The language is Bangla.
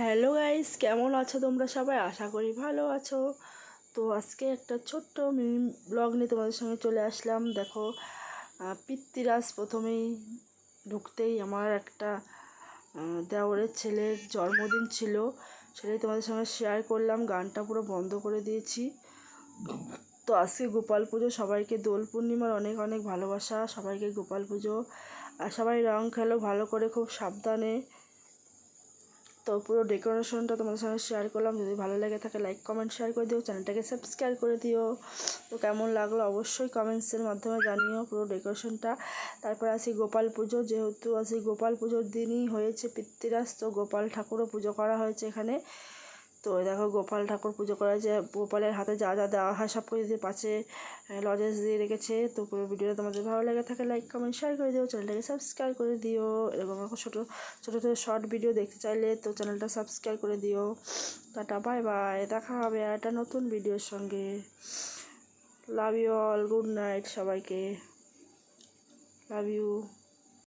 হ্যালো গাইস, কেমন আছো তোমরা সবাই? আশা করি ভালো আছো। তো আজকে একটা ছোট্ট মিনি ব্লগ নিয়ে তোমাদের সঙ্গে চলে আসলাম। দেখো, পিতৃরাজ প্রথমেই ঢুকতেই আমার একটা দেওরের ছেলের জন্মদিন ছিল, সেটাই তোমাদের সঙ্গে শেয়ার করলাম। গানটা পুরো বন্ধ করে দিয়েছি। তো আজকে গোপাল পুজো, সবাইকে দোল পূর্ণিমার অনেক অনেক ভালোবাসা, সবাইকে গোপাল পুজো। আর সবাই রং খেলো ভালো করে, খুব সাবধানে। তো পুরো ডেকোরেশনটা তোমাদের সঙ্গে শেয়ার করলাম। যদি ভালো লাগে থাকে লাইক কমেন্ট শেয়ার করে দিও, চ্যানেলটাকে সাবস্ক্রাইব করে দিও। তো কেমন লাগলো অবশ্যই কমেন্টসের মাধ্যমে জানিও পুরো ডেকোরেশনটা। তারপর আসি গোপাল পুজো, যেহেতু আসি গোপাল পুজোর দিনই হয়েছে পিতৃরাজ, তো গোপাল ঠাকুরও পুজো করা হয়েছে এখানে। তো দেখো, গোপাল ঠাকুর পুজো করা যে গোপালের হাতে যা যা দেওয়া হয় সব কিছু দিয়ে পাশে লজেন্স দিয়ে রেখেছে। তো পুরো ভিডিওটা তোমাদের ভালো লাগে থাকে লাইক কমেন্ট শেয়ার করে দিও, চ্যানেলটাকে সাবস্ক্রাইব করে দিও। এরকম ছোটো ছোটো ছোটো শর্ট ভিডিও দেখতে চাইলে তো চ্যানেলটা সাবস্ক্রাইব করে দিও। টাটা, বাই বাই, দেখা হবে একটা নতুন ভিডিওর সঙ্গে। Love you all, good night সবাইকে, লাভ ইউ।